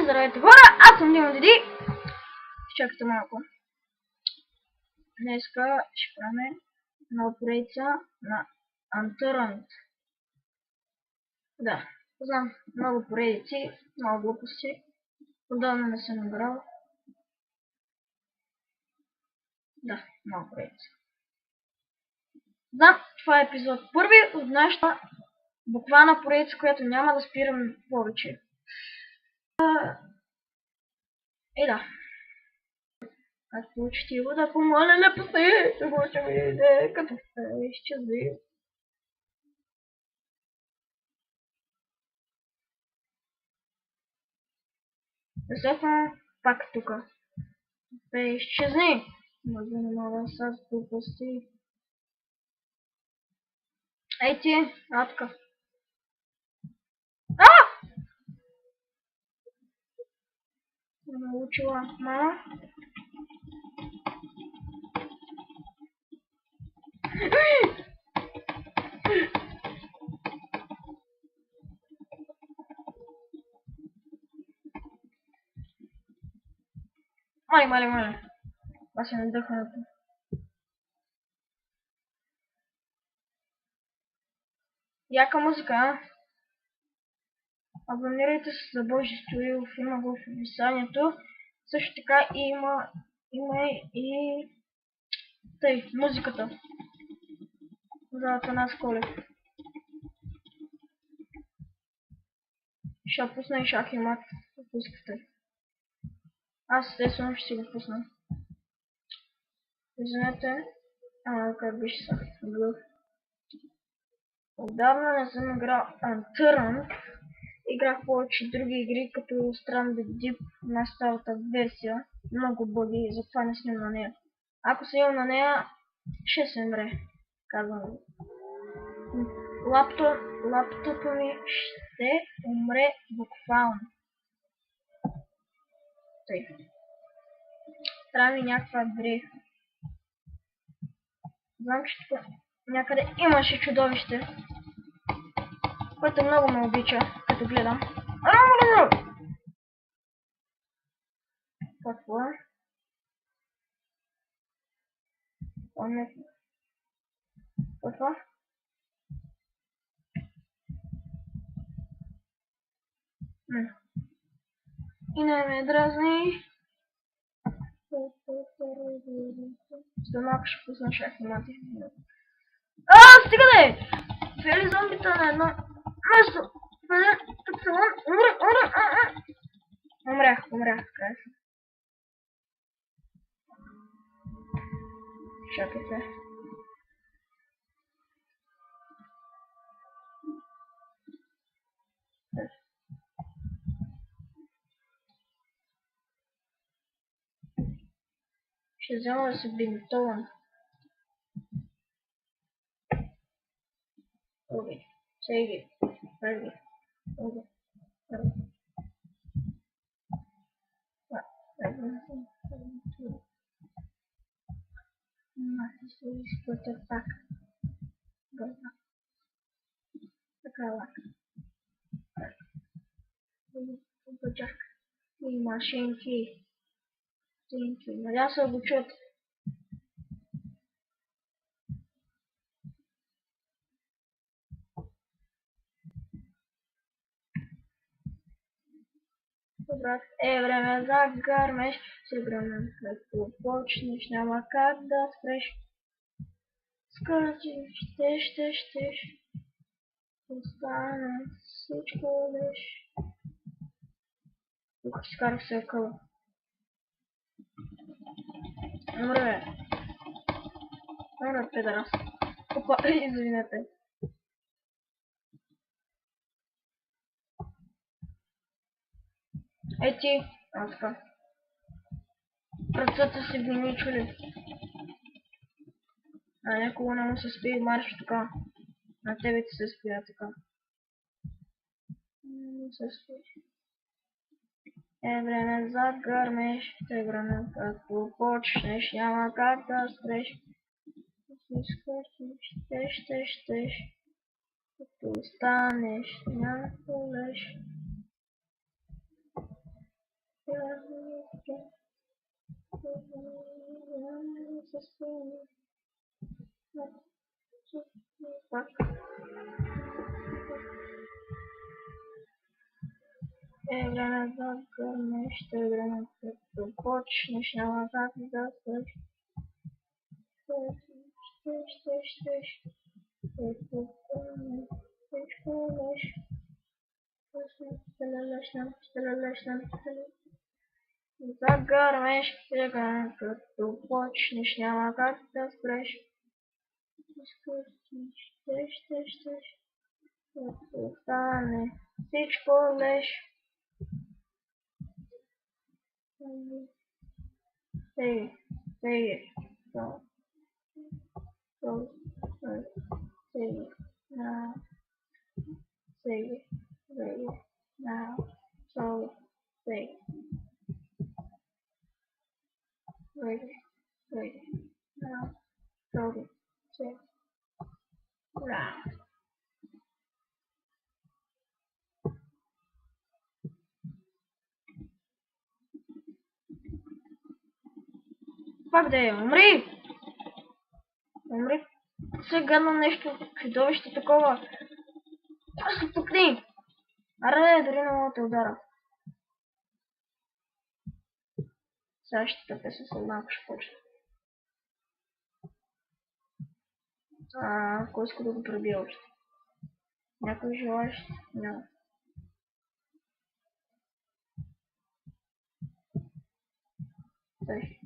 Здравейте хора, аз съм Дима Диди. Чакайте малко. Днеска ще правим нова поредица на Unturned. Да, знам, много поредици, много глупости. Отдавна не съм играл. Да, много поредици. Знам, това е епизод първи от нашата буквална поредица, която няма да спирам повече. Да. Аз получите его да помоля, не пусти, да го ще видите, като се изчезли. Естествено, пак тука. Бе, изчезни! Може да не мога с глупости. Ей ти, Атка. Научила мама. Мале. Аз се надъхването. Яка музика, а? Абонирайте се за Божи Студио, има го в описанието. Също така има и тъй, музиката за Атанас Колев. Ще пусна и шах и мат, ако искате. Аз естествено ще си го пусна. Извинете, как беше са? Отдавна не съм играл Unturned. Играх повече други игри, като Stranded Deep на старата версия. Много бъги, затова не снимам на нея. Ако снимам на нея, ще се умре. Казвам го. Лаптопът ми ще умре буквално. Тъй. Трябва ми някаква дреха. Знам, че тук някъде имаше чудовище, което много ме обича, като гледам. Какво е? Какво? И не ме дразни. За малко ще пусна шах и мати. Стига да е! Фели зомбита на едно место. Тук съм умрях, крайсно. Чакайте. Ще взема да се бинтовам. Окей, сега първи. Мати се изпълтя пак. Гълна. Така лак. Бъджак. И машинки. Надя се обучат. Брат, време за гърмеш, сребрена като почнеш, няма как да спреш. Скоро ти щеш, остане всичко лиш. Тук скарах се къл. Умре, педарас. Опа, извинете. Ти, така. Ръцете си били чули. Някога не му се спи марш така. На тебе ти се спира така. Не се спи. Време за гърмеш, време като почнеш, няма как да спреш. Си скърчиш, щеш, като останеш, някакво леш. Време да гърнеш, ще време като почнеш, няма как да спреш. Загърмеш, като почнеш, няма как да спреш. Щеш, като стане всичко леш. Say it, so, say it now, say it now, so, say it now, so, say now. Пак да е, умри! Умри! Сега на нещо чудовище такова. Просто тъкни! Аре, дори не мога да те удара. Сега ще тъпе с малко ще почне. Кой иска да го пребия още? Някой желаещ? Няма. Тъй.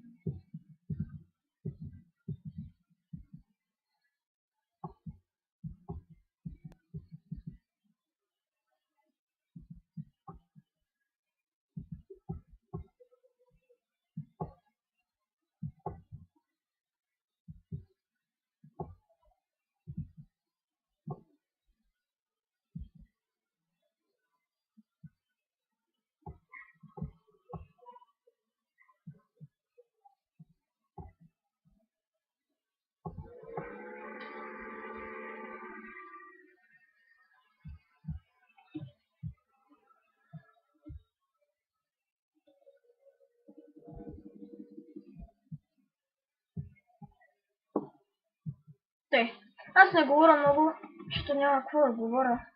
Тъй. Аз не говоря много, защото няма какво да говоря.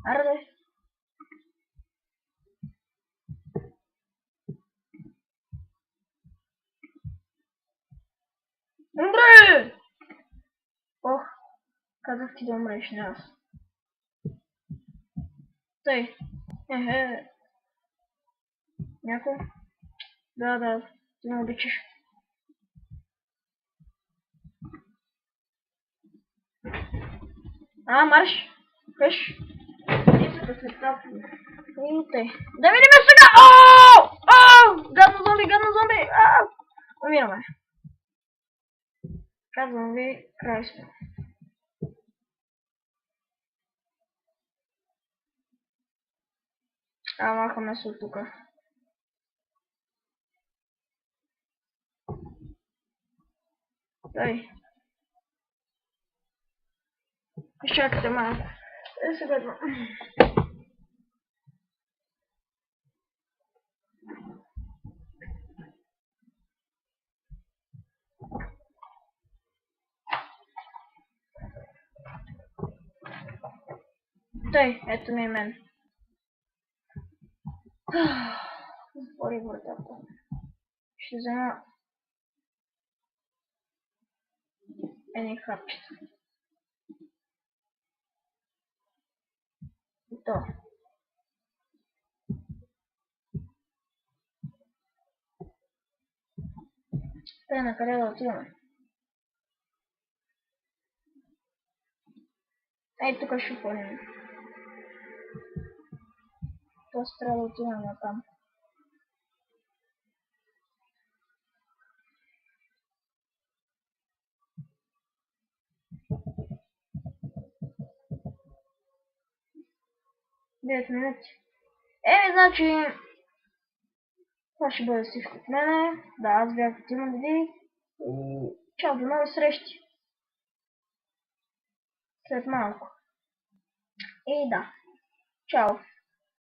Аре. Умре! Ох, казах ти да умреш, не аз. Тъй. Някой? Да, ти ме обичаш. Марш! Къш! И тъй. Да видим сега! Гадно зомби! Умираме. Казвам ви, край сме. Махаме се от тука. Тъй. Изчакайте малко. Сега идвам. Тъй, ето ми мен. Затвори вратата. Ще взема едни хапчета. И то. Тъй, накъде да отиваме? Ей, тук ще ходим. Просто трябва да отиваме натам. Девет минути. Значи... Това ще бъде всичко от мене. Да, аз бях Тима Деди. И чао, до нови срещи. След малко. И да. Чао.